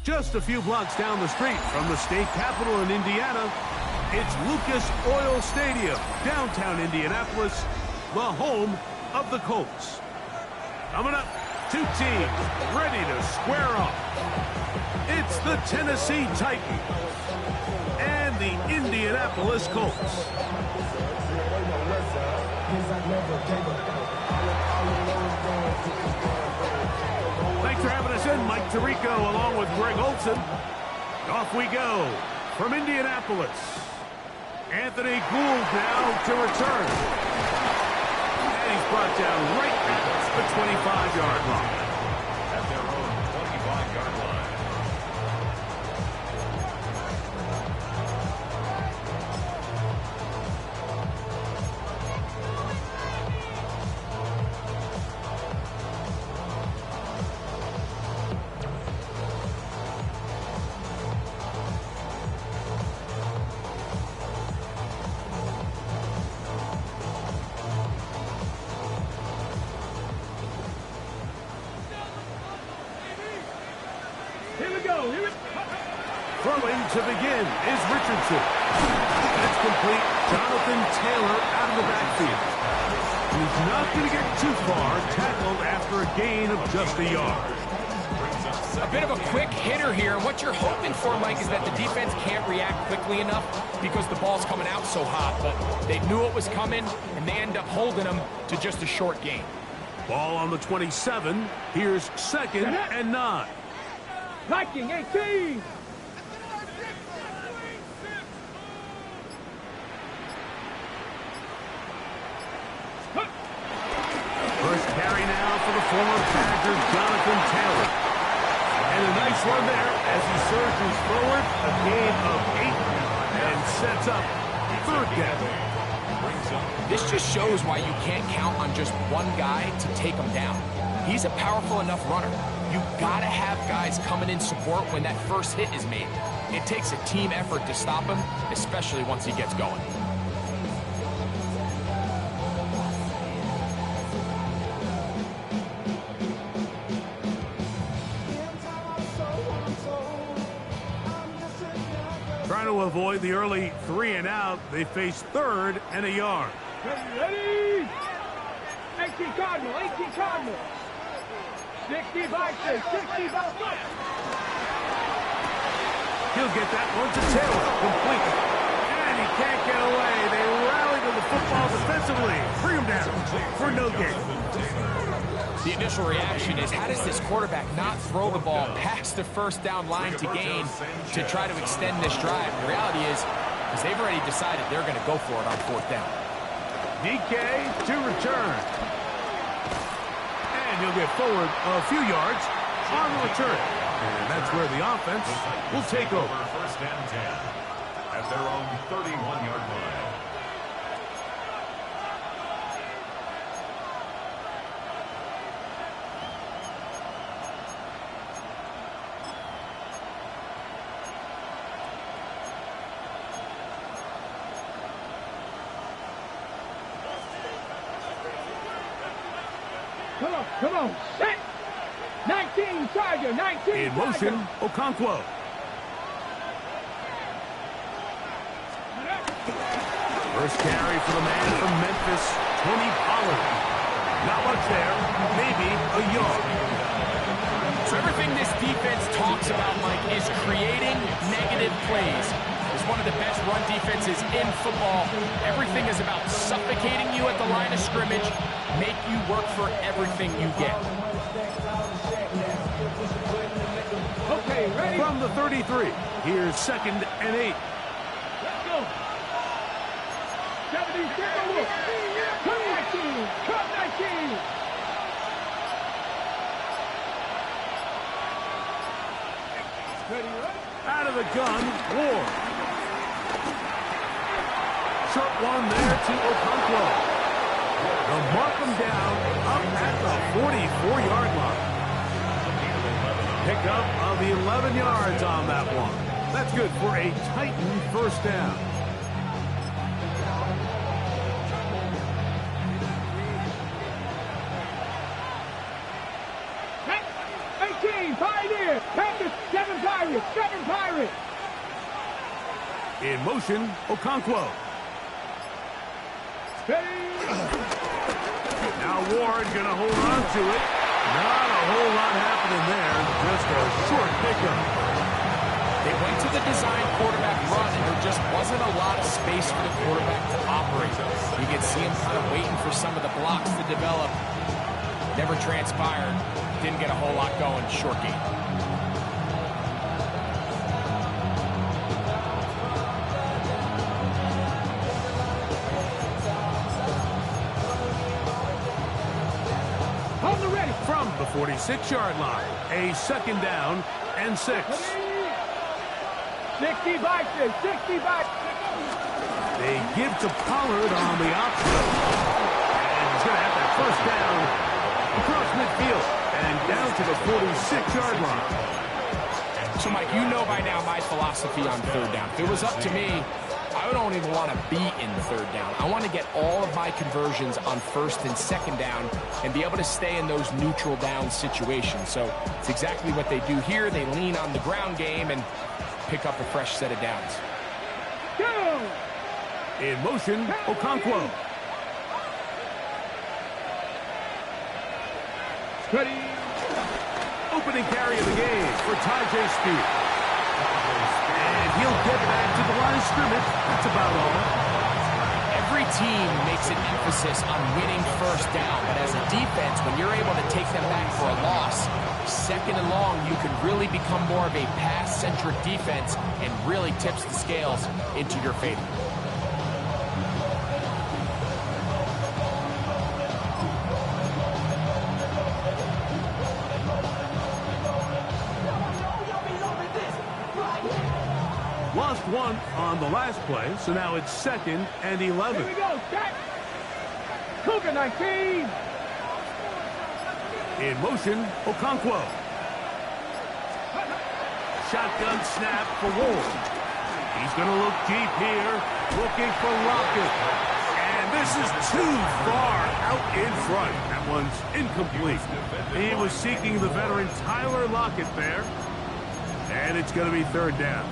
Just a few blocks down the street from the state capitol in Indiana, it's Lucas Oil Stadium, downtown Indianapolis, the home of the Colts. Coming up, two teams ready to square off. It's the Tennessee Titans and the Indianapolis Colts. Thanks for having us in, Mike Tirico, along with Greg Olson. Off we go from Indianapolis. Anthony Gould now to return. And he's brought down right at the 25-yard line. At their own 25-yard line. Throwing to begin is Richardson. That's complete. Jonathan Taylor out of the backfield. He's not going to get too far. Tackled after a gain of just a yard. A bit of a quick hitter here. What you're hoping for, Mike, is that the defense can't react quickly enough because the ball's coming out so hot. But they knew it was coming, and they end up holding them to just a short gain. Ball on the 27. Here's 2nd and 9. Viking 18. First carry now for the former Badger, Jonathan Taylor. And a nice run there as he surges forward, a gain of 8, and sets up 3rd down. This just shows why you can't count on just one guy to take him down. He's a powerful enough runner. You gotta have guys coming in support when that first hit is made. It takes a team effort to stop him, especially once he gets going. Trying to avoid the early 3 and out, they face 3rd and a yard. Ready? 18 Cardinal, 18 Cardinal. 60 Vikings, 60 Vikings. He'll get that one to Taylor, complete. And he can't get away. They rally to the football defensively. Bring him down for no gain. The initial reaction is, how does this quarterback not throw the ball past the first down line to gain to try to extend this drive? The reality is they've already decided they're going to go for it on 4th down. DK to return. And he'll get forward a few yards on the return. And that's where the offense will take over. 1st and 10 at their own 31-yard line. Come on, set! 19, Tiger, 19, in motion, Tiger. Okonkwo. First carry for the man from Memphis, Tony Pollard. Not much there, maybe a yard. So everything this defense talks about, Mike, is creating negative plays. It's one of the best run defenses in football. Everything is about suffocating you at the line of scrimmage, make you work for everything you get. Okay, ready? From the 33, here's 2nd and 8. Let's go. 70, Cut 19, cut 19. Ready, right? Out of the gun, Ward. Short one there to Okonkwo. They'll mark him down up at the 44-yard line. Pickup of 11 yards on that one. That's good for a Titan first down. Pioneer! Panthers, 7 Pirates! 7 Pirates! In motion, Okonkwo. Now Ward gonna hold on to it. Not a whole lot happening there. Just a short pickup. They went to the design quarterback run, and there just wasn't a lot of space for the quarterback to operate. You could see him kind of waiting for some of the blocks to develop. Never transpired. Didn't get a whole lot going. Short game. On the ready. From the 46-yard line, a second down and 6. 60 by 6. 60 by 6. They give to Pollard on the option. And he's going to have that first down across midfield and down to the 46-yard line. So, Mike, you know by now my philosophy on third down. If it was up to me, I don't even want to be in third down. I want to get all of my conversions on first and second down and be able to stay in those neutral down situations. So it's exactly what they do here. They lean on the ground game and pick up a fresh set of downs. Go! In motion, Okonkwo. Ready. Opening carry of the game for Tajay Speed. And he'll get back to the line of scrimmage. That's about all. Every team makes an emphasis on winning first down, but as a defense, when you're able to take them back for a loss, second and long, you can really become more of a pass-centric defense and really tips the scales into your favor. Lost one on the last play, so now it's 2nd and 11. Here we go, set. Cougar 19. In motion, Okonkwo. Shotgun snap for Ward. He's going to look deep here, looking for Lockett. And this is too far out in front. That one's incomplete. He was seeking the veteran Tyler Lockett there. And it's going to be 3rd down.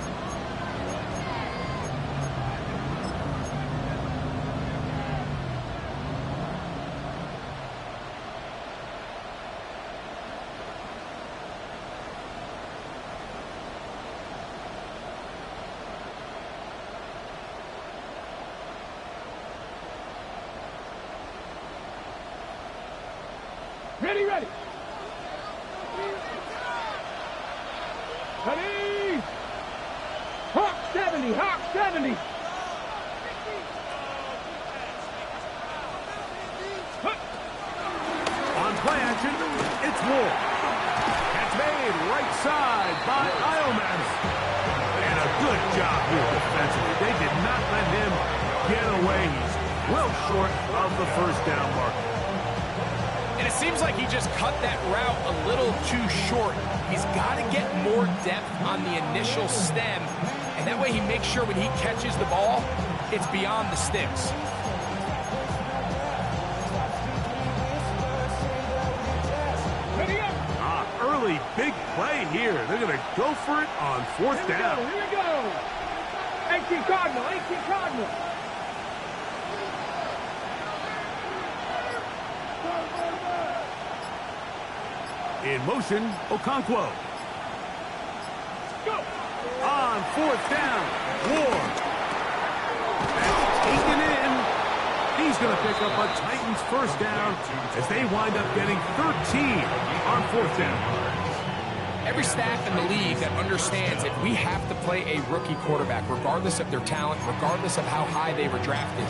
Ready, ready. Ready. Hawk 70, Hawk 70. On play action, it's Ward. That's made right side by Ioman. And a good job here defensively. They did not let him get away. He's well short of the first down marker. And it seems like he just cut that route a little too short. He's got to get more depth on the initial stem, and that way he makes sure when he catches the ball, it's beyond the sticks. Early big play here. They're going to go for it on 4th down. Here we go. 18 Cardinal, 18 Cardinal. In motion, Okonkwo. Go. On 4th down, Ward. That's taken in. He's going to pick up a Titans first down as they wind up getting 13 on 4th down. Every staff in the league that understands that we have to play a rookie quarterback, regardless of their talent, regardless of how high they were drafted.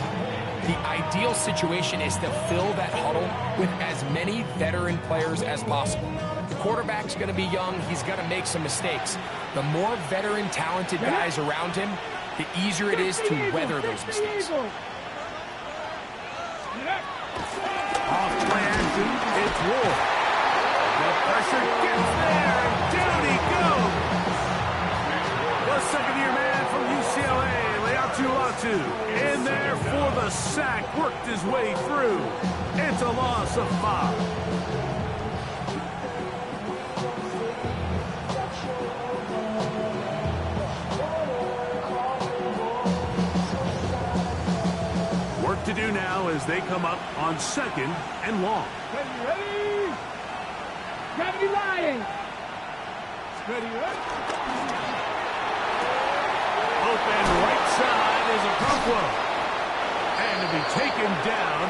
The ideal situation is to fill that huddle with as many veteran players as possible. The quarterback's going to be young. He's going to make some mistakes. The more veteran, talented guys around him, the easier it is to weather those mistakes. Off play action, it's Ward. The pressure gets there, and down he a loss of 5. Work to do now as they come up on 2nd and long. Ready? Gravity lying. Ready, ready. Open right side is a Crumwell. And to be taken down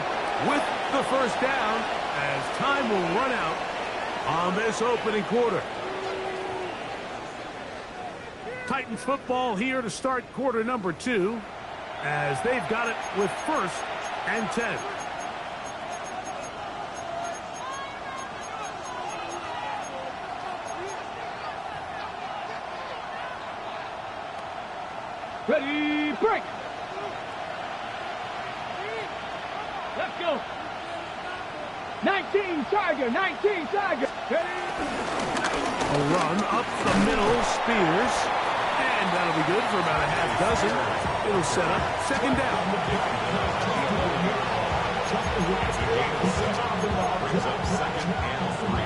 with the first down as time will run out on this opening quarter. Titans football here to start quarter number 2 as they've got it with 1st and 10. Ready, break. Let's go. 19 Tiger, 19 Tiger. Ready? A run up the middle, Spears. And that'll be good for about a half dozen. It'll set up 2nd down. Brings up 2nd and 3.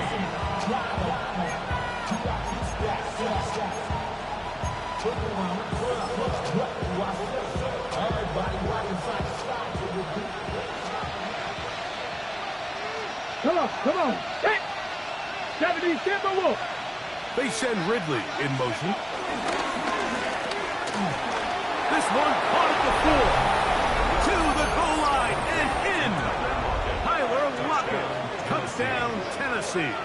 Come on. Hit. 70 Timberwolf. They send Ridley in motion. This one caught at the 4. To the goal line and in. Tyler Lockett. Touchdown, Tennessee.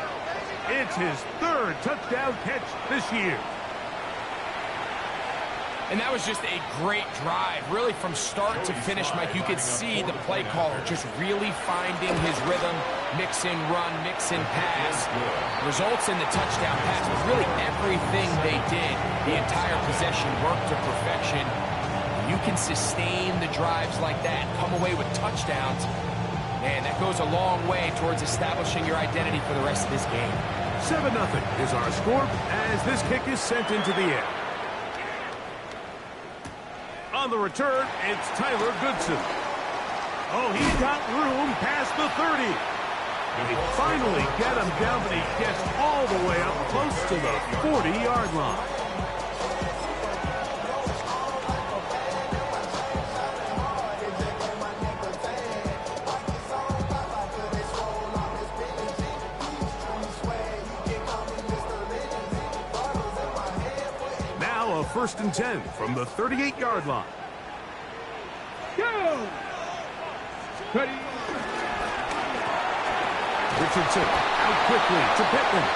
It's his 3rd touchdown catch this year. And that was just a great drive. Really, from start to finish, Mike, you could see the play caller just really finding his rhythm. Mix in run, mix in pass. Results in the touchdown pass was really everything they did. The entire possession worked to perfection. You can sustain the drives like that, come away with touchdowns. Man, that goes a long way towards establishing your identity for the rest of this game. 7-0 is our score as this kick is sent into the air. On the return, it's Tyler Goodson. Oh, he's got room past the 30. They finally get him down, but he gets all the way up close to the 40-yard line. Now a 1st and 10 from the 38-yard line. Go. Ready. Richardson out quickly to Pittman.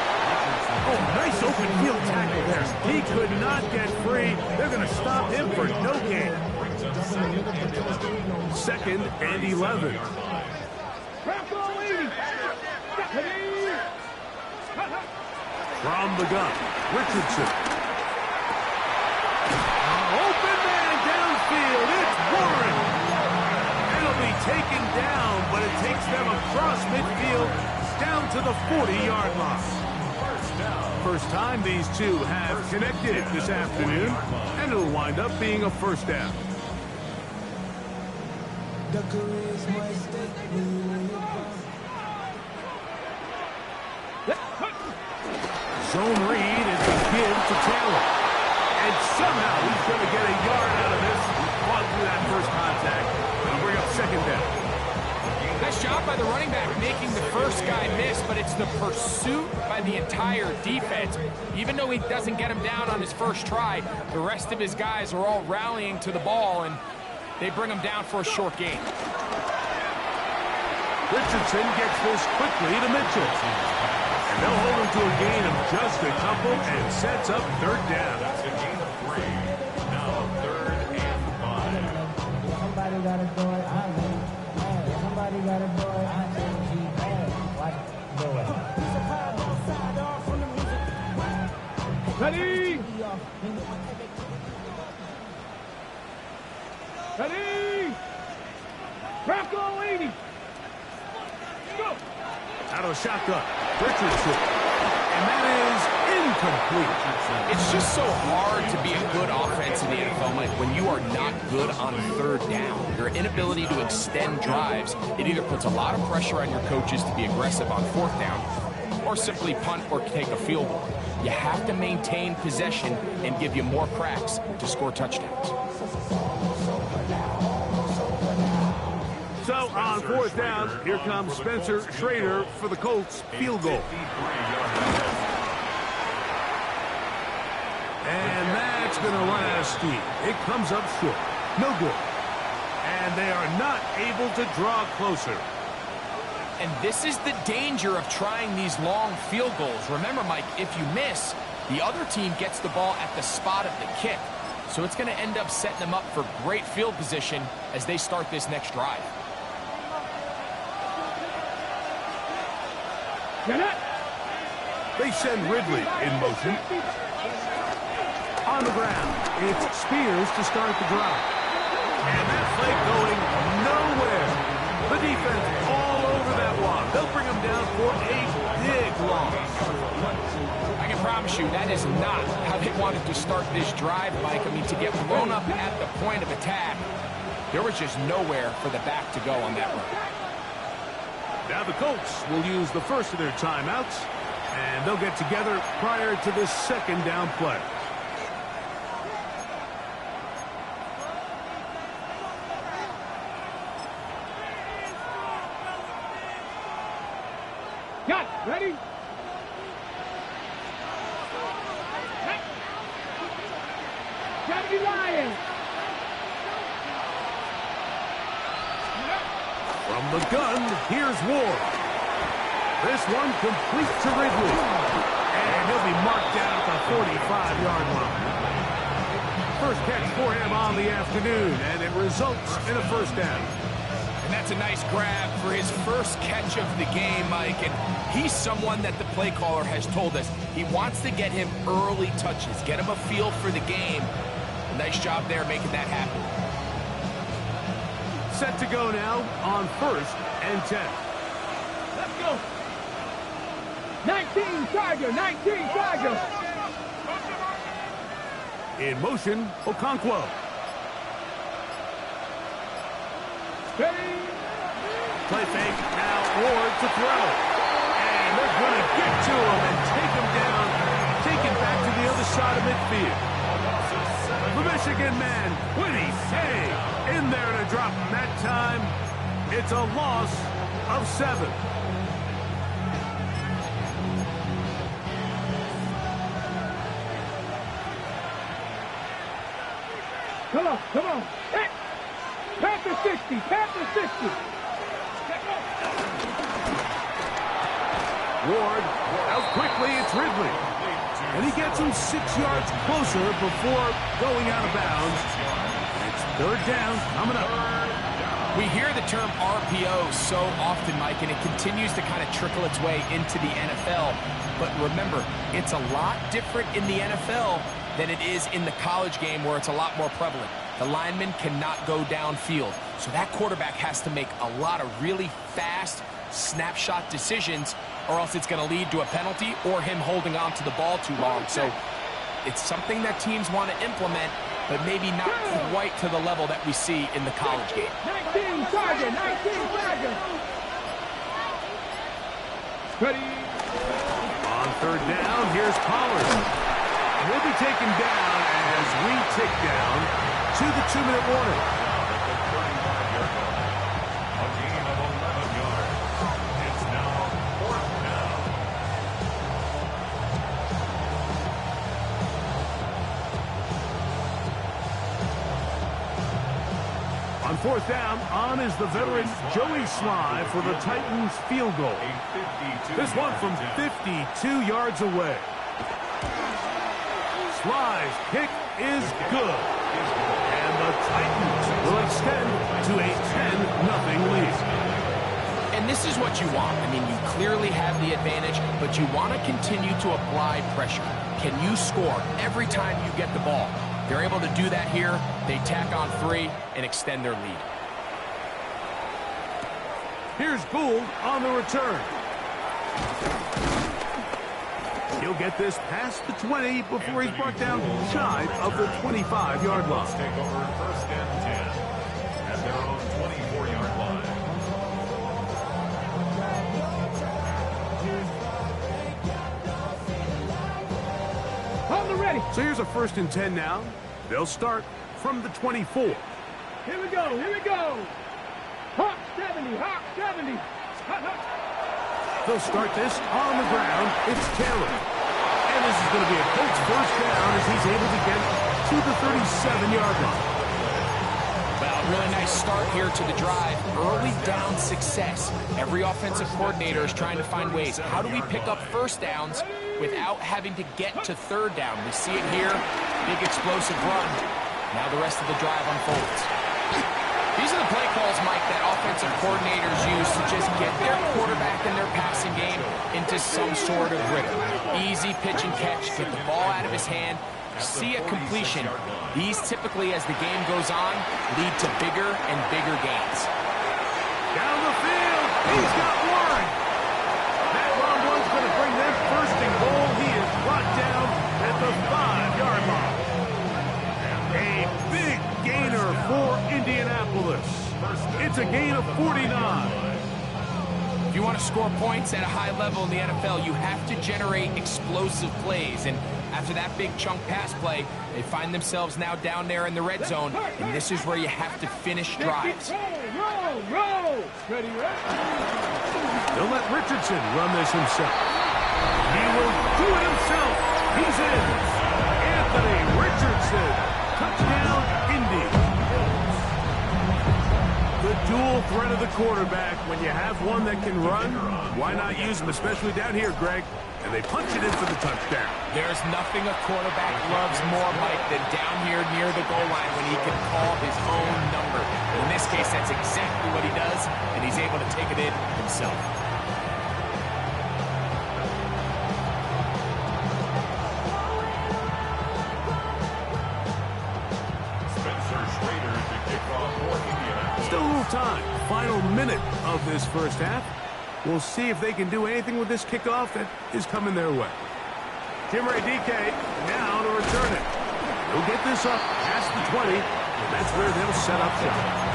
Oh, nice open field tackle there. He could not get free. They're going to stop him for no gain. 2nd and 11. From the gun, Richardson. Open man downfield. It's Warren. It'll be taken down, but it takes them across midfield down to the 40-yard line. First time these two have connected this afternoon, and it'll wind up being a 1st down. Zone read is a give to Taylor. And somehow he's going to get a yard out of this. He fought through that first contact. It'll bring up 2nd down. Nice job by the running back making the first guy miss, but it's the pursuit by the entire defense. Even though he doesn't get him down on his first try, the rest of his guys are all rallying to the ball, and they bring him down for a short gain. Richardson gets this quickly to Mitchell. And they'll hold him to a gain of just a couple and sets up 3rd down. That's a gain of 3. Now 3rd and 5. Somebody got a boy, I know. Somebody got a boy, I know. Watch it. Go away. Ready. Ready. Bronco 80. Go. Out of the shotgun, Richardson. And that is incomplete. It's It's just so hard to be a good offense in the NFL, Mike, when you are not good on third down. Your inability to extend drives, it either puts a lot of pressure on your coaches to be aggressive on fourth down or simply punt or take a field goal. You have to maintain possession and give you more cracks to score touchdowns. So on fourth down, here comes Spencer Schrader for the Colts field goal. And that's going to last deep. It comes up short. No good. And they are not able to draw closer. And this is the danger of trying these long field goals. Remember, Mike, if you miss, the other team gets the ball at the spot of the kick. So it's going to end up setting them up for great field position as they start this next drive. They send Ridley in motion. On the ground, it's Spears to start the drive. And that play going nowhere. The defense all over that one. They'll bring him down for a big loss. I can promise you that is not how they wanted to start this drive, Mike. I mean, to get blown up at the point of attack, there was just nowhere for the back to go on that run. Now the Colts will use the first of their timeouts, and they'll get together prior to this second down play. Got ready? Gotta be lying. From the gun, here's Ward. This one complete to Ridley. And he'll be marked down at the 45-yard line. First catch for him on the afternoon, and it results in a first down. And that's a nice grab for his first catch of the game, Mike. And he's someone that the play caller has told us he wants to get him early touches, get him a feel for the game. Nice job there making that happen. Set to go now on first and 10. Let's go. 19 Charger, 19 Charger. In motion, Okonkwo. Ready? Play fake, now Ward to throw. And they're going to get to him and take him down, take it back to the other side of midfield. The Michigan man, Whitty, hey, in there to drop him that time. It's a loss of 7. Come on, come on. Hey. Panther 60, Panther 60. Ward, out quickly, it's Ridley. And he gets him 6 yards closer before going out of bounds. It's third down coming up. We hear the term RPO so often, Mike, and it continues to kind of trickle its way into the NFL. But remember, it's a lot different in the NFL than it is in the college game where it's a lot more prevalent. The lineman cannot go downfield. So that quarterback has to make a lot of really fast snapshot decisions, or else it's going to lead to a penalty or him holding on to the ball too long. So it's something that teams want to implement, but maybe not quite to the level that we see in the college game. 19 Charger, 19 Charger. Ready? On third down, here's Pollard. He'll be taken down as we tick down to the 2-minute warning. A gain of 11 yards. It's now fourth down. On fourth down, on is the veteran Joey Sly for the Titans field goal. This one from 52 yards away. Sly's kick is good. And the Titans will extend to a 10-0 lead. And this is what you want. I mean, you clearly have the advantage, but you want to continue to apply pressure. Can you score every time you get the ball? They're able to do that here. They tack on 3 and extend their lead. Here's Gould on the return. He'll get this past the 20 before he's brought down shy of the 25-yard line. Take over first and 10 at their own 24-yard line. On the ready. So here's a first and 10 now. They'll start from the 24. Here we go. Here we go. Hawk 70. Hawk 70. Hawk, hawk. They'll start this on the ground. It's Taylor. And this is going to be a Colts first down as he's able to get to the 37-yard line. Well, really nice start here to the drive. Early down success. Every offensive coordinator is trying to find ways. How do we pick up first downs without having to get to third down? We see it here. Big explosive run. Now the rest of the drive unfolds. These are the play calls, Mike, that offensive coordinators use to just get their quarterback and their passing game into some sort of rhythm. Easy pitch and catch, get the ball out of his hand, see a completion. These typically, as the game goes on, lead to bigger and bigger gains. Down the field, he's got one. That long one's going to bring them first and goal. He is brought down at the 5-yard line. A big gainer for Indianapolis. It's a gain of 49. If you want to score points at a high level in the NFL, you have to generate explosive plays. And after that big chunk pass play, they find themselves now down there in the red zone. And this is where you have to finish drives. Roll, roll. Ready, ready. They'll let Richardson run this himself. He will do it himself. He's in. Anthony Richardson. Touchdown, Indy. The dual threat of the quarterback. When you have one that can run, why not use him, especially down here, Greg? And they punch it in for the touchdown. There's nothing a quarterback loves more, Mike, than down here near the goal line when he can call his own number. In this case, that's exactly what he does, and he's able to take it in himself. Still a little time. Final minute of this first half. We'll see if they can do anything with this kickoff that is coming their way. Jimmy DK now to return it. He'll get this up past the 20, and that's where they'll set up shop.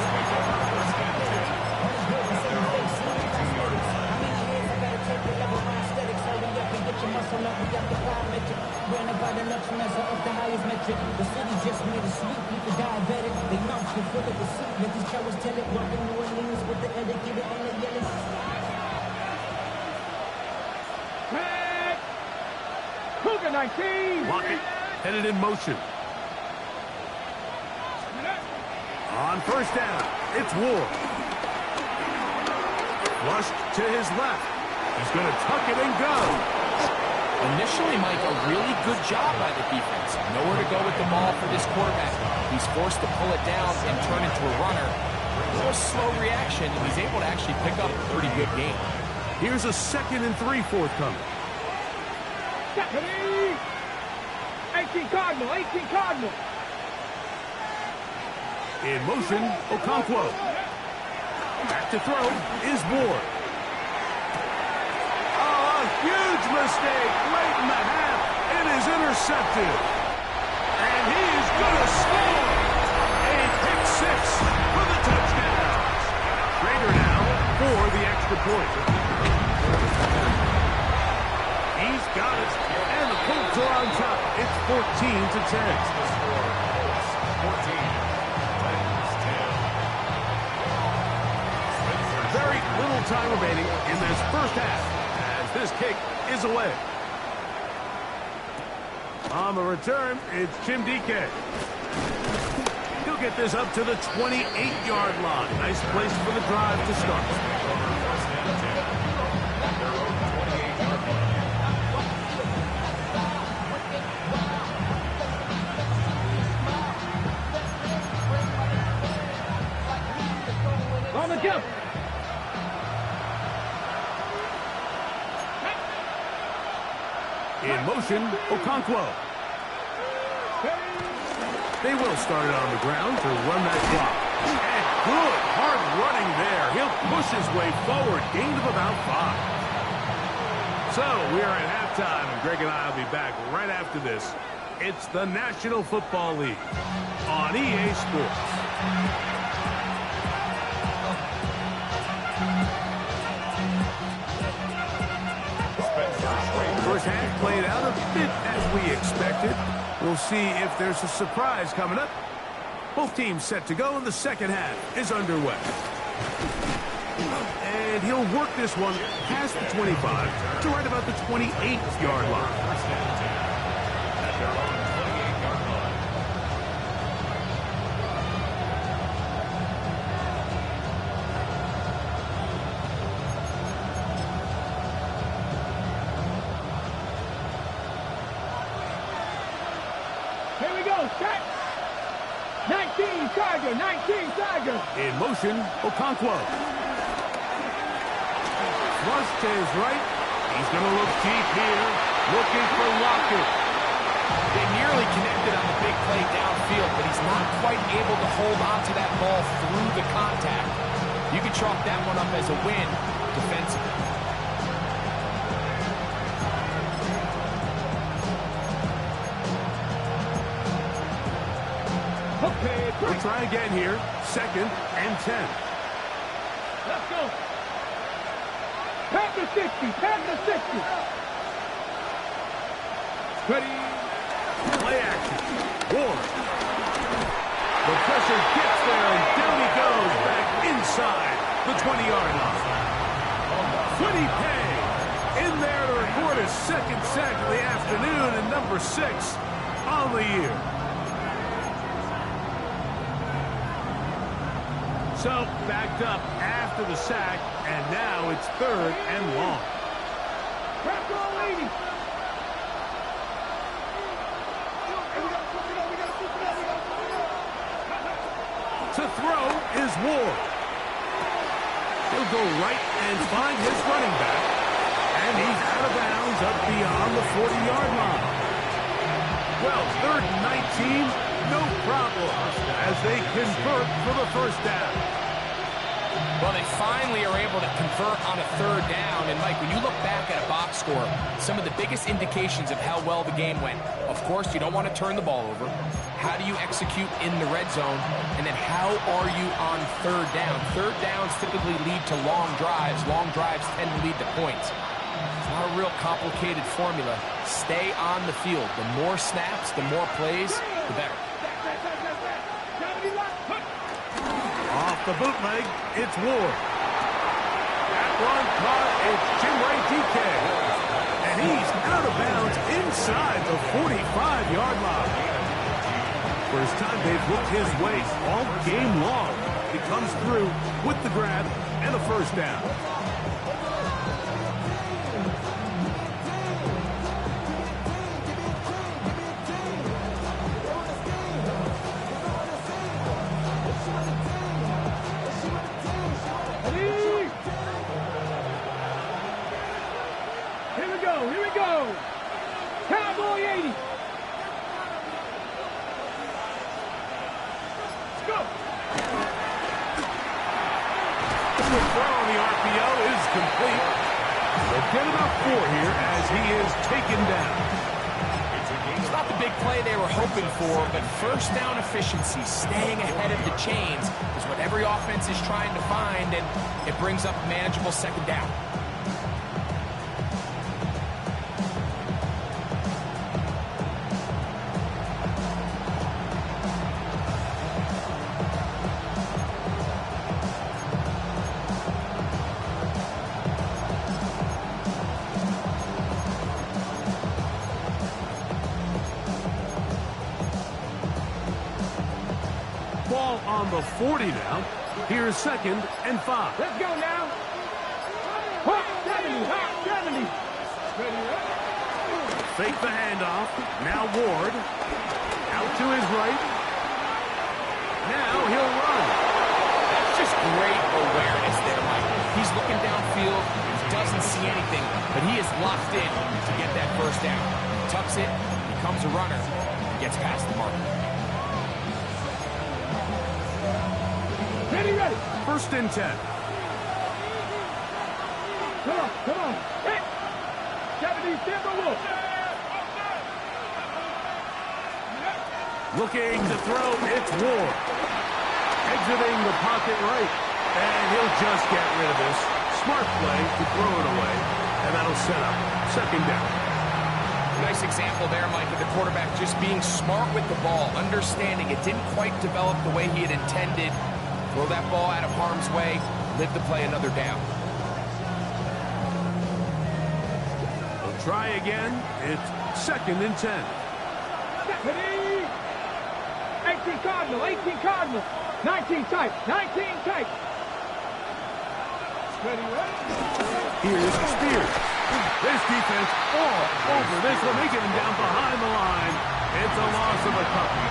The city just made a sweet people diabetic. They mouths were full of the soup. Let these cowards tell it. Walking New Orleans with the etiquette and the yellow. Red. Cougar 19. Lockett headed in motion. On first down, it's Ward. Flushed to his left. He's going to tuck it and go. Initially, Mike, a really good job by the defense. Nowhere to go with the ball for this quarterback. He's forced to pull it down and turn into a runner. A little slow reaction, and he's able to actually pick up a pretty good game. Here's a 2nd and 3 forthcoming. 18 Cardinal, 18 Cardinal. In motion, Okonkwo. Back to throw is Ward. Huge mistake late in the half. It is intercepted. And he is going to score. A pick 6 for the touchdown. Rager now for the extra point. He's got it. And the Colts are on top. It's 14-10. Very little time remaining in this first half. This kick is away. On the return, it's Jim DK. He'll get this up to the 28-yard line. Nice place for the drive to start. On the jump. In motion, Okonkwo. They will start it on the ground to run that clock. And good, hard running there. He'll push his way forward. Gain of about 5. So we are at halftime, and Greg and I will be back right after this. It's the National Football League on EA Sports. First half played out a bit as we expected. We'll see if there's a surprise coming up. Both teams set to go, and the second half is underway. And he'll work this one past the 25 to right about the 28-yard line. At their own 28-yard line. Here we go, set. 19 Tiger, 19 Tiger. In motion, Okonkwo. Thrust to his right. He's going to look deep here, looking for Lockett. They nearly connected on the big play downfield, but he's not quite able to hold on to that ball through the contact. You can chalk that one up as a win defensively. Okay, We'll try again here. 2nd and 10. let's go. Pass the 60, pass the 60. Ready. Play action. Ward. The pressure gets there, and down he goes back inside the 20-yard line. Quiddy Pay in there to record his 2nd sack of the afternoon and number 6 on the year. So, backed up after the sack, and now it's 3rd and long. Press all 80. To throw is Ward. He'll go right and find his running back, and he's out of bounds up beyond the 40-yard line. Well, 3rd and 19. No problem as they convert for the first down. Well, they finally are able to convert on a 3rd down. And, Mike, when you look back at a box score, some of the biggest indications of how well the game went, of course, you don't want to turn the ball over. How do you execute in the red zone? And then how are you on 3rd down? 3rd downs typically lead to long drives. Long drives tend to lead to points. It's not a real complicated formula. Stay on the field. The more snaps, the more plays, the better. Off the bootleg, it's Ward. That one caught, it's Jimray DK. And he's out of bounds inside the 45-yard line. First time they've looked his way all game long. He comes through with the grab and a first down. Here we go. Cowboy 80. Let's go. The throw on the RPO is complete. They'll get about 4 here as he is taken down. It's not the big play they were hoping for, but first down efficiency, staying ahead of the chains, is what every offense is trying to find, and it brings up a manageable 2nd down. Ball on the 40 now. Here's 2nd and 5. Let's go now. Hot 70, hot 70. Ready, Fake the handoff. Now Ward. Out to his right. Now he'll run. That's just great awareness there, Mike. He's looking downfield, doesn't see anything, but he is locked in to get that first down. Tucks it, becomes a runner, and gets past the mark. Ready, ready. 1st and 10. Come on, come on. Hey. 70, stand the wolf. Looking to throw, it's Ward. Exiting the pocket right. And he'll just get rid of this. Smart play to throw it away. And that'll set up second down. Nice example there, Mike, of the quarterback just being smart with the ball, understanding it didn't quite develop the way he had intended. Throw that ball out of harm's way, live to play another down. They'll try again. It's 2nd and 10. 18 Cardinal, 18 Cardinal. 19 tight, 19 tight. Here's Spears. This defense all over this one. They get him down behind the line. It's a loss of a couple.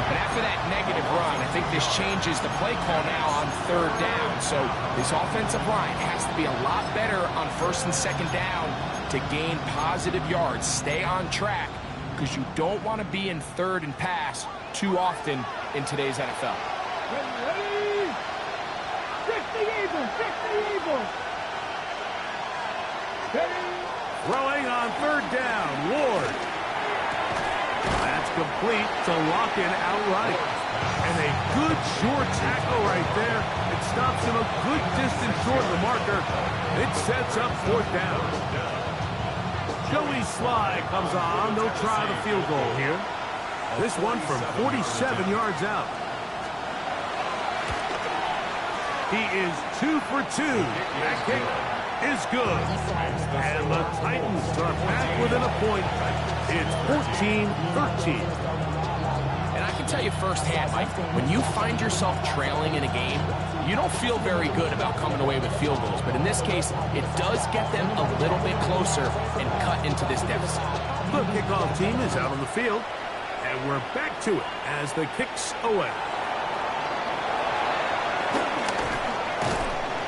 And after that negative run, I think this changes the play call now on 3rd down. So this offensive line has to be a lot better on 1st and 2nd down to gain positive yards. Stay on track because you don't want to be in 3rd and pass too often in today's NFL. Ready? 60 evil, 60 evil. Throwing on 3rd down, Ward. That's complete to lock in outright. And a good short tackle right there. It stops him a good distance short of the marker. It sets up 4th down. Joey Sly comes on. They'll try the field goal here. This one from 47 yards out. He is 2 for 2. That kick is good. And the Titans are back within a point. It's 14-13. And I can tell you firsthand, Mike, when you find yourself trailing in a game, you don't feel very good about coming away with field goals. But in this case, it does get them a little bit closer and cut into this deficit. The kickoff team is out on the field. And we're back to it as the kick's away.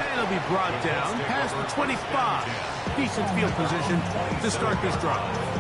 And it'll be brought down past the 25. Decent field position to start this drive.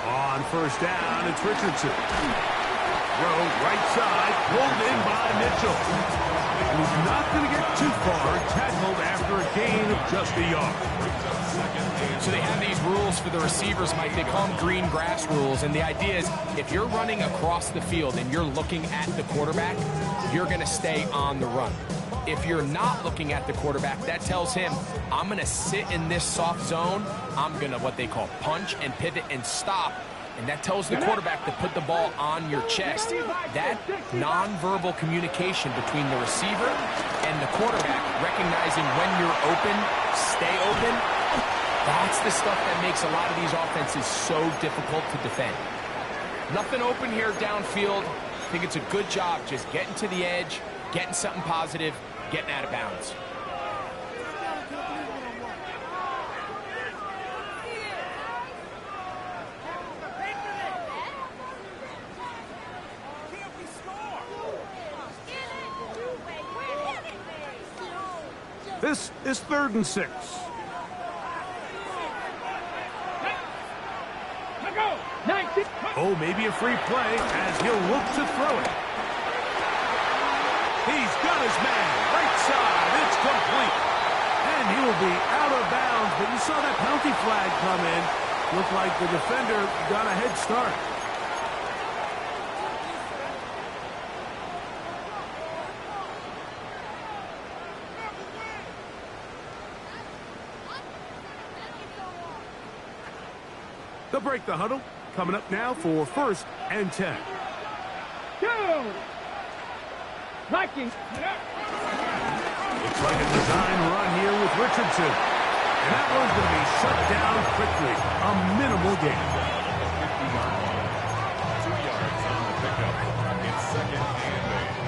On 1st down, it's Richardson. Throw right side, pulled in by Mitchell. And he's not going to get too far, tackled after a gain of just a yard. So they have these rules for the receivers, Mike. They call them green grass rules. And the idea is if you're running across the field and you're looking at the quarterback, you're going to stay on the run. If you're not looking at the quarterback, that tells him, I'm going to sit in this soft zone. I'm going to what they call punch and pivot and stop. And that tells the quarterback to put the ball on your chest. That nonverbal communication between the receiver and the quarterback, recognizing when you're open, stay open, that's the stuff that makes a lot of these offenses so difficult to defend. Nothing open here downfield. I think it's a good job just getting to the edge, getting something positive, getting out of bounds. This is 3rd and 6. Oh, maybe a free play as he'll look to throw it. He's got his man. Right side. It's complete. And he will be out of bounds. But you saw that penalty flag come in. Looked like the defender got a head start. They'll break the huddle. Coming up now for 1st and 10. Go! Vikings. Looks like a design run here with Richardson. And that one's going to be shut down quickly. A minimal gain. 2 yards on the pickup. It's 2nd and 8.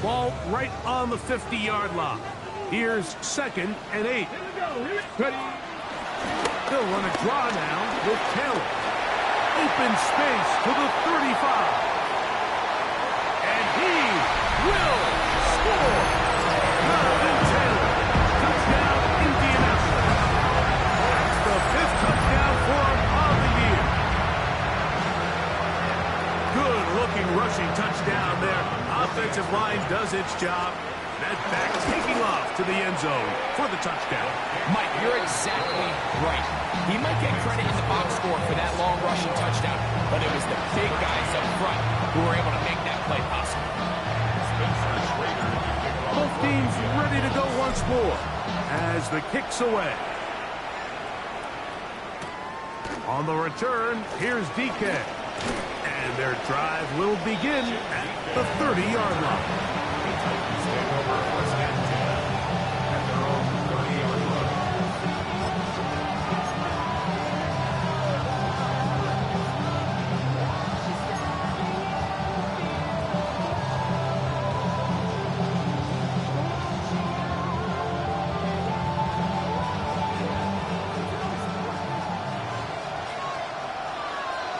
Ball right on the 50-yard line. Here's 2nd and 8. Ready. They'll run a draw now with Taylor. Open space to the 35. And he will score. Jonathan Taylor. Touchdown, Indianapolis. That's the 5th touchdown for him of the year. Good-looking rushing touchdown there. Offensive line does its job. That back taking off to the end zone for the touchdown. Mike, you're exactly right. He might get credit in the box score for that long rushing touchdown, but it was the big guys up front who were able to make that play possible. Both teams ready to go once more as the kick's away. On the return, here's DK. And their drive will begin at the 30-yard line.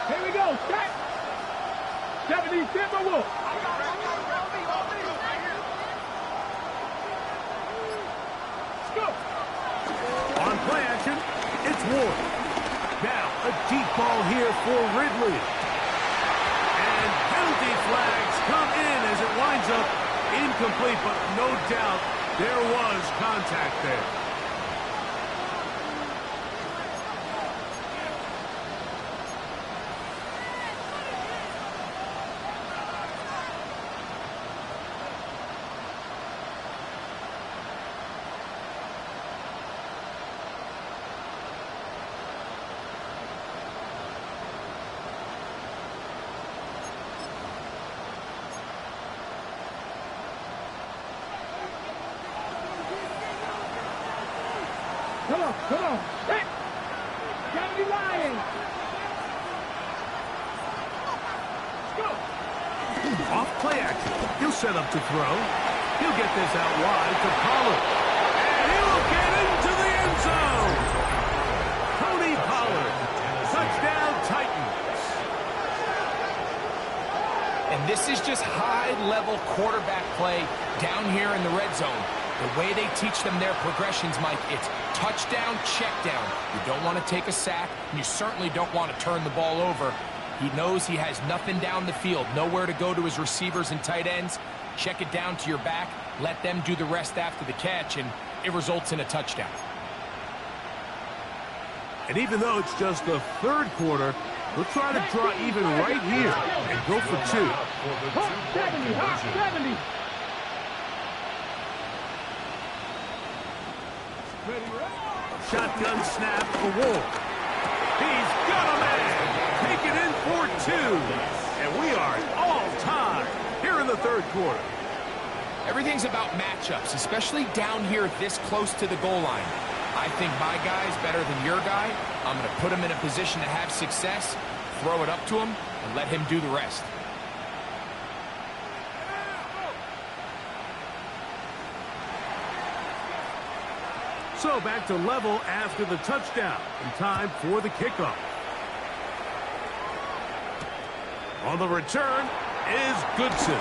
Here we go. Set. 70 Timberwolves. Let's go. On play action, it's Ward. Now a deep ball here for Ridley. And penalty flags come in as it winds up incomplete, but no doubt there was contact there. Come on. Hey. 70 Lions. Let's go. Off play action. He'll set up to throw. He'll get this out wide to Pollard. And he'll get into the end zone. Tony Pollard. Touchdown Titans. And this is just high-level quarterback play down here in the red zone. The way they teach them their progressions, Mike, it's touchdown, check down. You don't want to take a sack, and you certainly don't want to turn the ball over. He knows he has nothing down the field, nowhere to go to his receivers and tight ends. Check it down to your back, let them do the rest after the catch, and it results in a touchdown. And even though it's just the third quarter, we'll try to draw even right here and go for 2. Hawk 70. Hawk 70. Shotgun snap for Wolf. He's got a man. Take it in for 2. And we are all tied here in the third quarter. Everything's about matchups, especially down here this close to the goal line. I think my guy's better than your guy. I'm going to put him in a position to have success, throw it up to him, and let him do the rest. So back to level after the touchdown. And time for the kickoff. On the return is Goodson.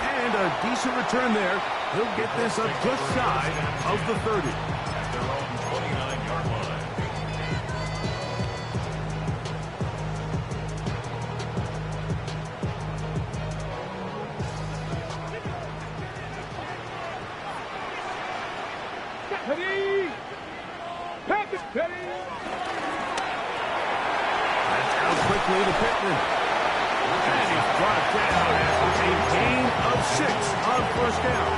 And a decent return there. He'll get this up just shy of the 30. At their own 29-yard line. Ready. Package ready. That's out quickly to Pittman. And he's brought down after a gain of 6 on first down.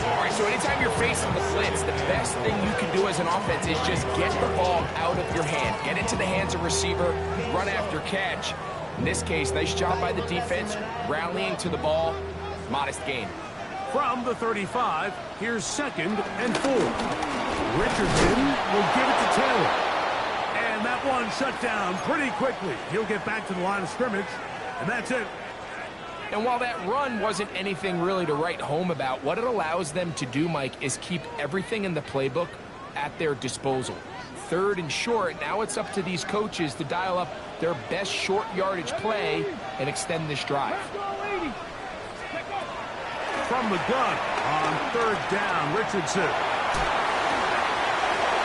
All right, so anytime you're facing the blitz, the best thing you can do as an offense is just get the ball out of your hand. Get into the hands of receiver, run after catch. In this case, nice job by the defense, rallying to the ball, modest gain. From the 35, here's 2nd and 4. Richardson will give it to Taylor. And that one shut down pretty quickly. He'll get back to the line of scrimmage, and that's it. And while that run wasn't anything really to write home about, what it allows them to do, Mike, is keep everything in the playbook at their disposal. 3rd and short, now it's up to these coaches to dial up their best short yardage play and extend this drive. From the gun on 3rd down, Richardson.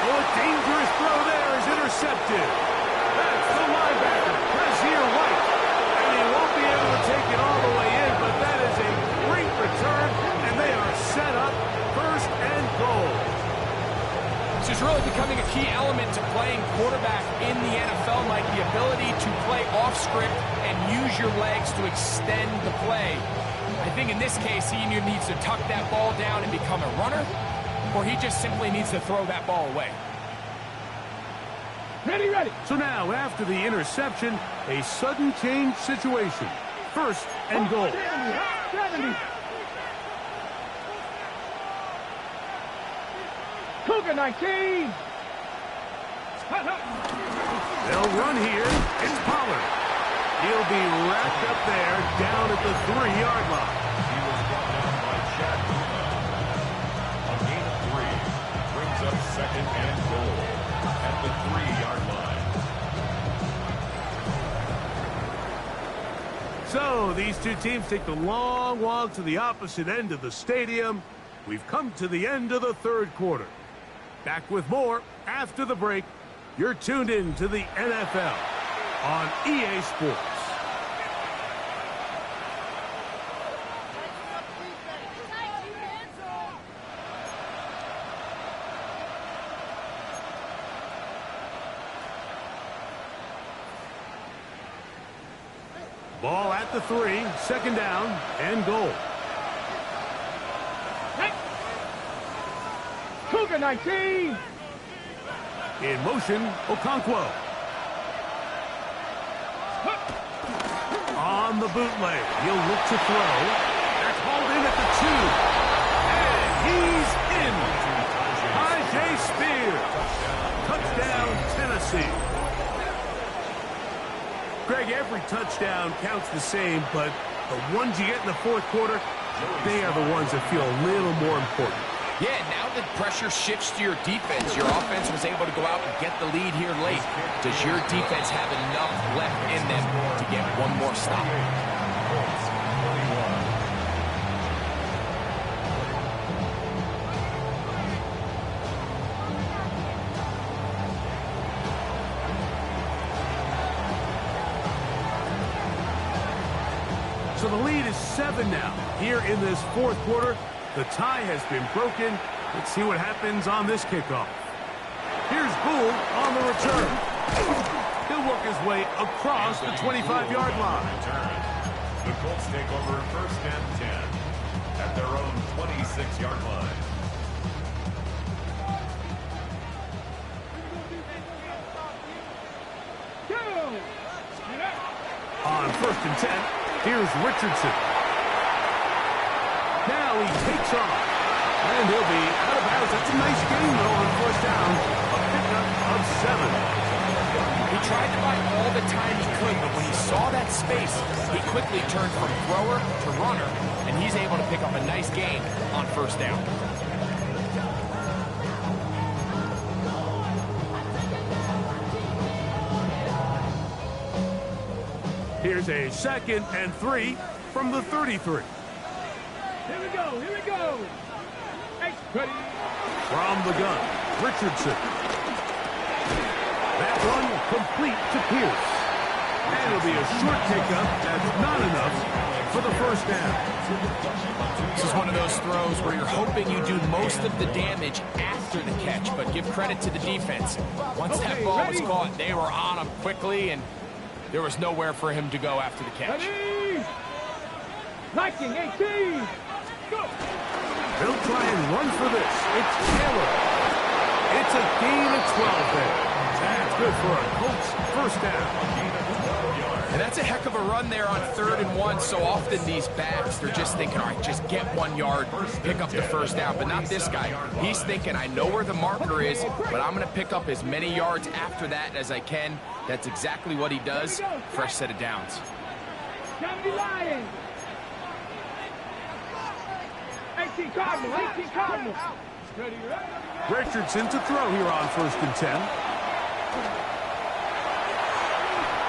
Oh, a dangerous throw there is intercepted. That's the linebacker, Brazier White. And he won't be able to take it all the way in, but that is a great return, and they are set up 1st and goal. This is really becoming a key element to playing quarterback in the NFL, Mike, the ability to play off script and use your legs to extend the play. I think in this case, he either needs to tuck that ball down and become a runner, or he just simply needs to throw that ball away. Ready, ready. So now, after the interception, a sudden change situation. 1st and goal. 70. Cougar 19. They'll run here. It's Pollard. He'll be wrapped up there down at the 3-yard line. He was brought down by Chad. A gain of 3 brings up 2nd and goal at the 3-yard line. So these two teams take the long walk to the opposite end of the stadium. We've come to the end of the 3rd quarter. Back with more after the break. You're tuned in to the NFL on EA Sports. Ball at the 3, 2nd down and goal. Cougar 19. In motion, Okonkwo. On the bootleg, he'll look to throw. That's hauled in at the 2. And he's in. Tajay Spears. Touchdown, Tennessee. Greg, every touchdown counts the same, but the ones you get in the 4th quarter, they are the ones that feel a little more important. Yeah, now the pressure shifts to your defense. Your offense was able to go out and get the lead here late. Does your defense have enough left in them to get one more stop? So the lead is 7 now. Here in this 4th quarter, the tie has been broken. Let's see what happens on this kickoff. Here's Boole on the return. He'll work his way across the 25-yard line. The Colts take over 1st and 10 at their own 26-yard line. On 1st and 10, here's Richardson. Now he takes off. And he'll be out of bounds. That's a nice gain, though, on 1st down. A pickup of 7. He tried to buy all the time he could, but when he saw that space, he quickly turned from thrower to runner, and he's able to pick up a nice gain on 1st down. Here's a 2nd and 3 from the 33. Here we go, here we go. Ready. From the gun, Richardson. That one complete to Pierce. And it'll be a short pickup. That's not enough for the 1st down. This is one of those throws where you're hoping you do most of the damage after the catch, but give credit to the defense. Once that ball was caught, they were on him quickly, and there was nowhere for him to go after the catch. Ready. 19-18. Go. They'll try and run for this. It's Taylor. It's a gain of 12 there. That's good for a Colts 1st down. And that's a heck of a run there on 3rd and 1. So often these backs, they're just thinking, all right, just get 1 yard, pick up the 1st down. But not this guy. He's thinking, I know where the marker is, but I'm going to pick up as many yards after that as I can. That's exactly what he does. Fresh set of downs. 18 Cardinal, 18 Cardinal. Ready, ready. Richardson to throw here on 1st and 10.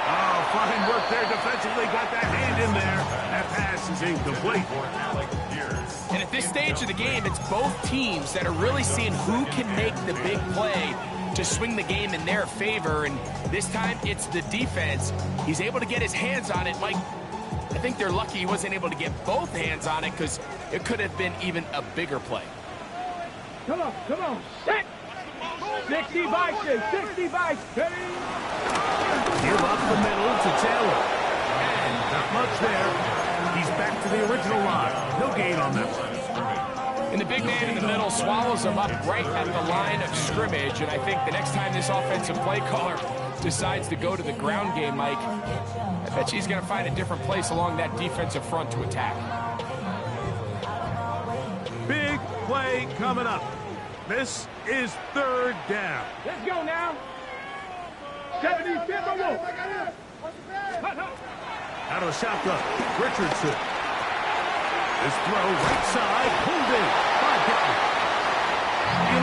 Oh, fine work there defensively. Got that hand in there. That pass is incomplete. And at this stage of the game, it's both teams that are really seeing who can make the big play to swing the game in their favor. And this time, it's the defense. He's able to get his hands on it. Mike, I think they're lucky he wasn't able to get both hands on it because it could have been even a bigger play. Come on, come on. Set. 60 vices, 60 vices. Give up the middle to Taylor. And not much there. He's back to the original line. No gain on that one. And the big man in the middle swallows him up right at the line of scrimmage. And I think the next time this offensive play caller decides to go to the ground game, Mike, I bet you he's going to find a different place along that defensive front to attack. Big play coming up. This is 3rd down. Let's go now. 75th or more. Out of the shotgun, Richardson. This throw right side, pulled in by Pittman.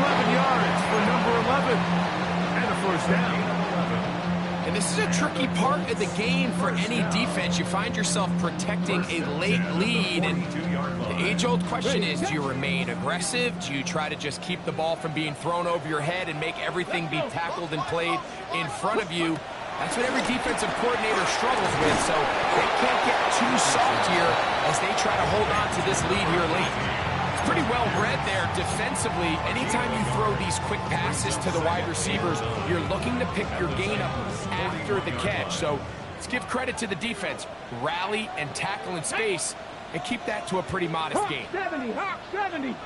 11 yards for number 11. And a 1st down. And this is a tricky part of the game for any defense. You find yourself protecting a late lead, and the age-old question is, do you remain aggressive? Do you try to just keep the ball from being thrown over your head and make everything be tackled and played in front of you? That's what every defensive coordinator struggles with, so they can't get too soft here as they try to hold on to this lead here late. It's pretty well read there defensively. Anytime you throw these quick passes to the wide receivers, you're looking to pick your gain up after the catch. So let's give credit to the defense. Rally and tackle in space and keep that to a pretty modest gain. 70, Hawk 70.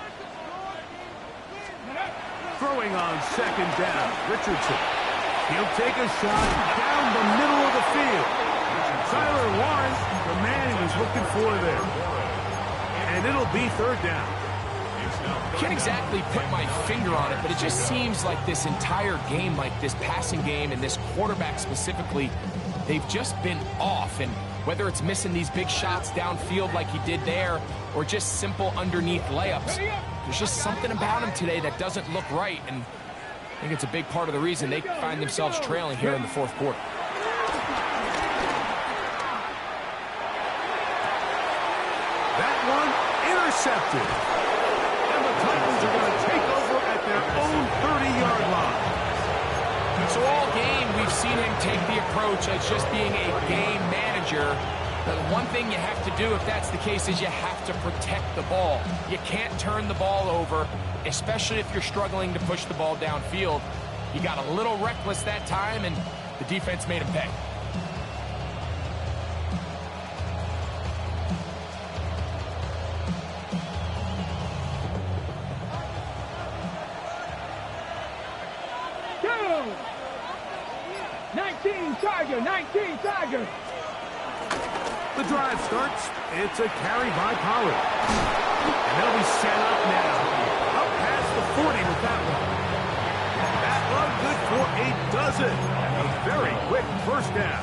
Throwing on 2nd down, Richardson. He'll take a shot down the middle of the field. Tyler Warren, the man he was looking for there. And it'll be 3rd down. Can't exactly put my finger on it, but it just seems like this entire game, like this passing game and this quarterback specifically, they've just been off. And whether it's missing these big shots downfield like he did there or just simple underneath layups, there's just something about him today that doesn't look right. And I think it's a big part of the reason they find themselves trailing here in the 4th quarter. That one intercepted. And the Titans are going to take over at their own 30-yard line. So all game, we've seen him take the approach as just being a game manager. But one thing you have to do if that's the case is you have to protect the ball. You can't turn the ball over, especially if you're struggling to push the ball downfield. He got a little reckless that time, and the defense made him pay. Go! 19 Tiger. The drive starts. It's a carry by Pollard. And they'll be set up now. Up past the 40 with that one. That one good for a dozen. And a very quick 1st down.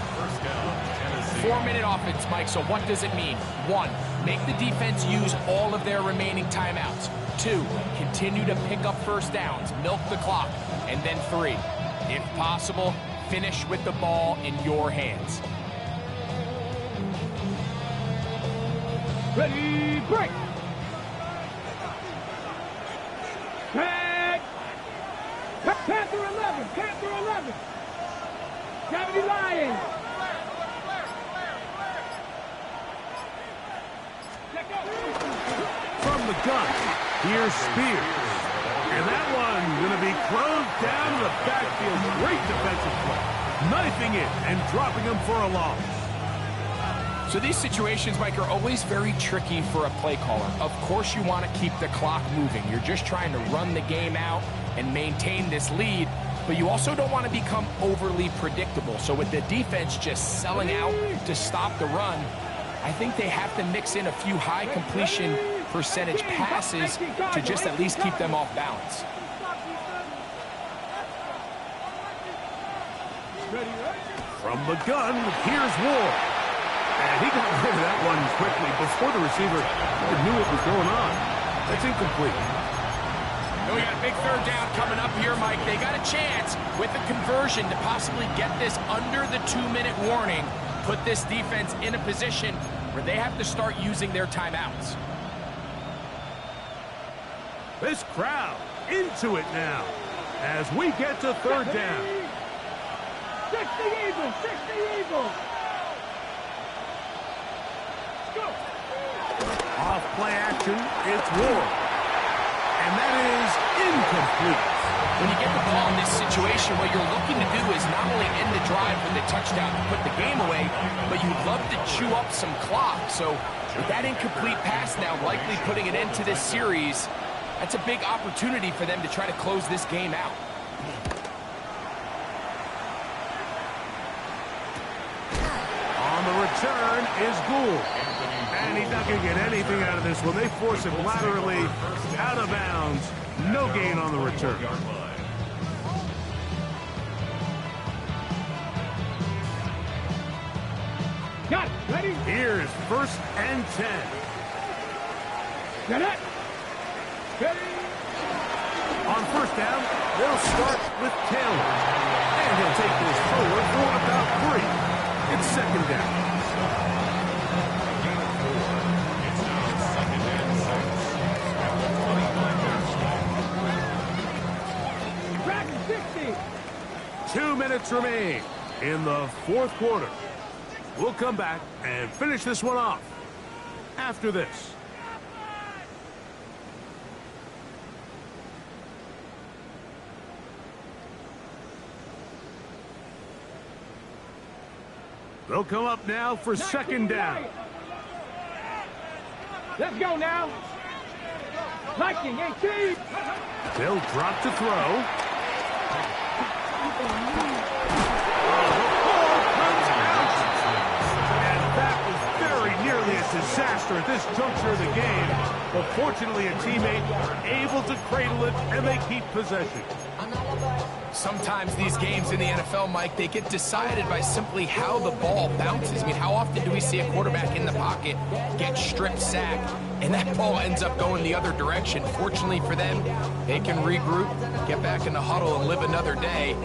4-minute offense, Mike, so what does it mean? 1, make the defense use all of their remaining timeouts. 2, continue to pick up 1st downs, milk the clock. And then 3, if possible, finish with the ball in your hands. Ready, break. Tag. Panther 11. 70 Lions. From the gun, here's Spears. And that one going to be closed down in the backfield. Great defensive play. Knifing it and dropping him for a loss. So these situations, Mike, are always very tricky for a play caller. Of course you want to keep the clock moving. You're just trying to run the game out and maintain this lead, but you also don't want to become overly predictable. So with the defense just selling out to stop the run, I think they have to mix in a few high completion percentage passes to just at least keep them off balance. From the gun, here's Ward. And he got rid of that one quickly before the receiver even knew what was going on. That's incomplete. We got a big third down coming up here, Mike. They got a chance with the conversion to possibly get this under the 2-minute warning, put this defense in a position where they have to start using their timeouts. This crowd into it now as we get to third down. 60 Eagles, 60 Eagles. Go. Off play action, it's Ward. And that is incomplete. When you get the ball in this situation, what you're looking to do is not only end the drive with the touchdown to put the game away, but you'd love to chew up some clock. So with that incomplete pass now likely putting an end to this series, that's a big opportunity for them to try to close this game out. On the return is Gould. And he's not going to get anything out of this one. They force him laterally out of bounds. No gain on the return. Got it. Ready? Here's 1st and 10. Get it. Ready? On 1st down, they'll start with Taylor. And he'll take this forward for about 3. It's 2nd down. Back to 60. 2 minutes remain in the 4th quarter. We'll come back and finish this one off after this. They'll come up now for 2nd down. Let's go now. Viking 18. They'll drop to throw. Nearly a disaster at this juncture of the game, but fortunately a teammate able to cradle it and they keep possession. Sometimes these games in the NFL, Mike, they get decided by simply how the ball bounces. I mean, how often do we see a quarterback in the pocket get strip sacked and that ball ends up going the other direction? Fortunately for them, they can regroup, get back in the huddle and live another day.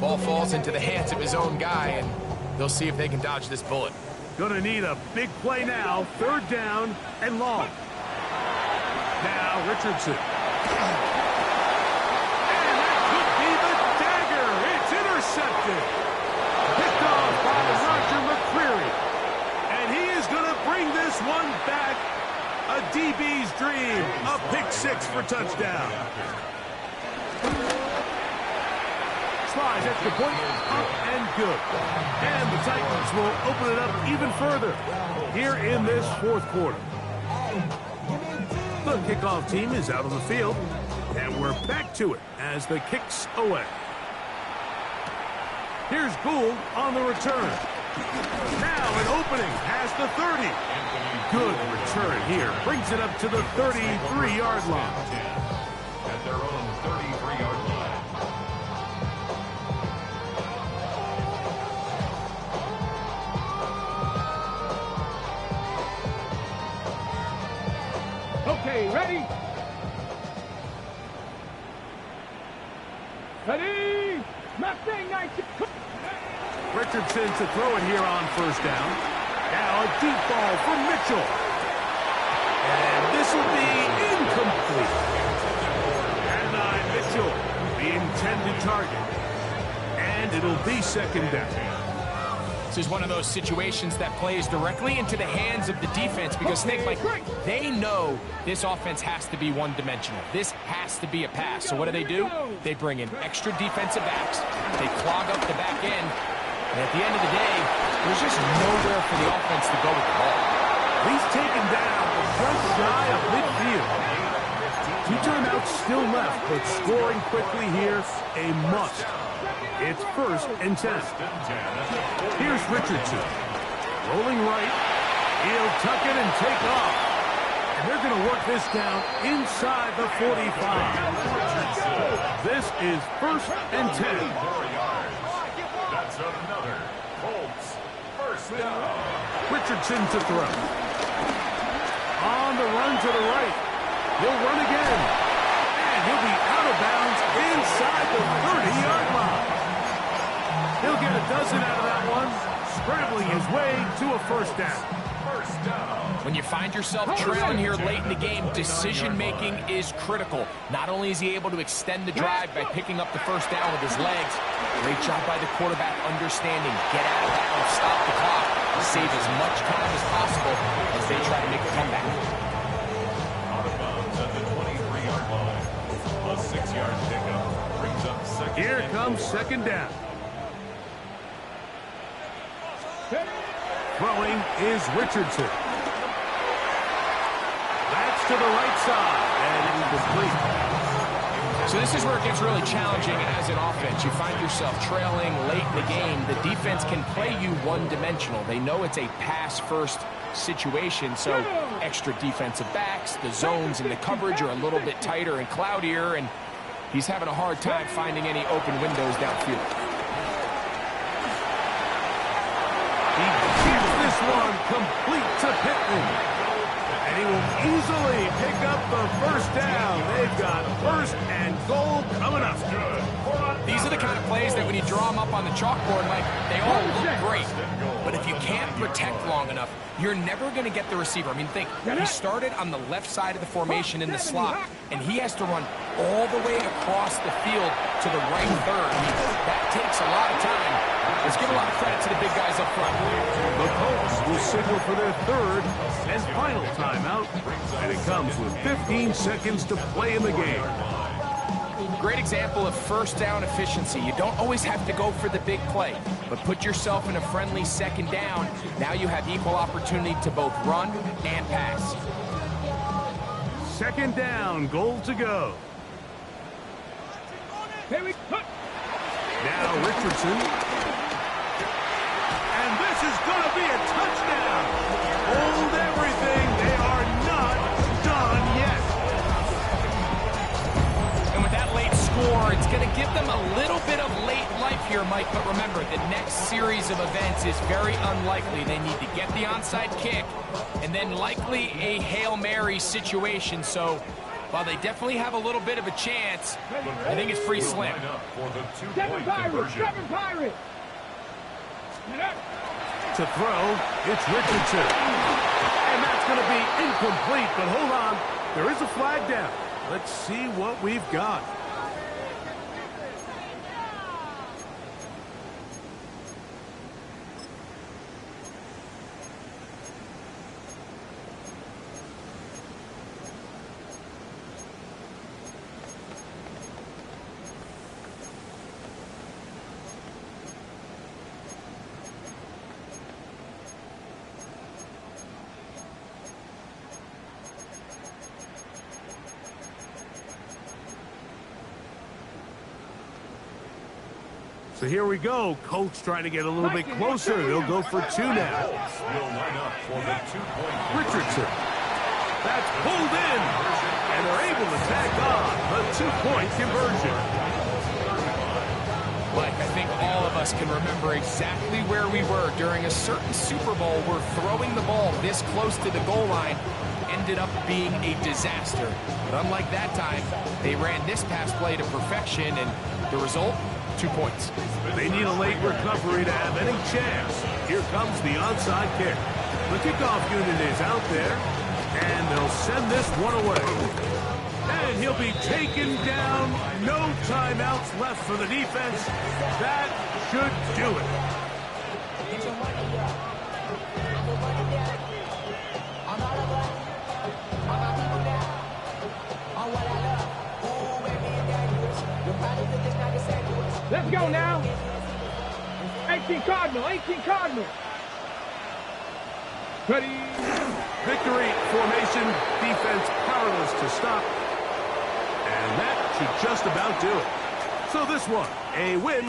Ball falls into the hands of his own guy and they'll see if they can dodge this bullet. Gonna need a big play now. 3rd down and long. Now Richardson. And that could be the dagger. It's intercepted. Picked off by Roger McCreary. And he is gonna bring this one back. A DB's dream. A pick 6 for touchdown. Slides extra point, up and good. And the Titans will open it up even further here in this 4th quarter. The kickoff team is out on the field, and we're back to it as the kick's away. Here's Gould on the return. Now an opening past the 30. Good return here. Brings it up to the 33-yard line. At their own 33-yard line. Okay, ready? Ready? Mustang 19. Richardson to throw it here on 1st down. Now a deep ball for Mitchell. And this will be incomplete. And Mitchell, the intended target. And it'll be 2nd down. This is one of those situations that plays directly into the hands of the defense because they know this offense has to be one-dimensional. This has to be a pass. So what do? They bring in extra defensive backs. They clog up the back end. And at the end of the day, there's just nowhere for the offense to go with the ball. He's taken down just shy of midfield. 2 timeouts still left, but scoring quickly here, a must. It's 1st and 10. Here's Richardson. Rolling right. He'll tuck it and take off. And they're going to work this down inside the 45. This is 1st and 10. That's another Colts 1st down. Richardson to throw. On the run to the right. He'll run again. And he'll be out of bounds inside the 30-yard line. He'll get a dozen out of that one, scrambling his way to a first down. When you find yourself trailing here late in the game, decision-making is critical. Not only is he able to extend the drive by picking up the first down with his legs, great job by the quarterback understanding, get out of bounds, stop the clock, save as much time as possible as they try to make a comeback. Out of bounds at the 23-yard line. A 6-yard pickup brings up second. Here comes second down. Throwing is Richardson. That's to the right side and incomplete. So this is where it gets really challenging as an offense. You find yourself trailing late in the game. The defense can play you one-dimensional. They know it's a pass-first situation, so extra defensive backs, the zones and the coverage are a little bit tighter and cloudier, and he's having a hard time finding any open windows downfield. He keeps this one complete to Pittman. And he will easily pick up the first down. They've got first and goal coming up. These are the kind of plays that when you draw them up on the chalkboard, Mike, they all look great. But if you can't protect long enough, you're never going to get the receiver. I mean, think, he started on the left side of the formation in the slot, and he has to run all the way across the field to the right third. I mean, that takes a lot of time. Let's give a lot of credit to the big guys up front. The Colts will signal for their third and final timeout, and it comes with 15 seconds to play in the game. Great example of first down efficiency. You don't always have to go for the big play, but put yourself in a friendly second down. Now you have equal opportunity to both run and pass. Second down, goal to go. Here we go. Now Richardson. And this is going to be a touchdown. Hold everything. They are not done yet. And with that late score, it's going to give them a little bit of late life here, Mike. But remember, the next series of events is very unlikely. They need to get the onside kick and then likely a Hail Mary situation. So while they definitely have a little bit of a chance, I think it's pretty slim. Seven Pirates! Seven Pirates! To throw, it's Richardson. And that's going to be incomplete, but hold on. There is a flag down. Let's see what we've got. So here we go. Colts trying to get a little bit closer. They'll go for two now. Richardson. That's pulled in. And they're able to tack on a two-point conversion. Mike, I think all of us can remember exactly where we were during a certain Super Bowl where throwing the ball this close to the goal line ended up being a disaster. But unlike that time, they ran this pass play to perfection, and the result, 2 points. They need a late recovery to have any chance. Here comes the onside kick. The kickoff unit is out there, and they'll send this one away. And he'll be taken down. No timeouts left for the defense. That should do it. Let's go now. 18 Cardinal, 18 Cardinal. Ready. Victory formation, defense powerless to stop. And that should just about do it. So this one, a win.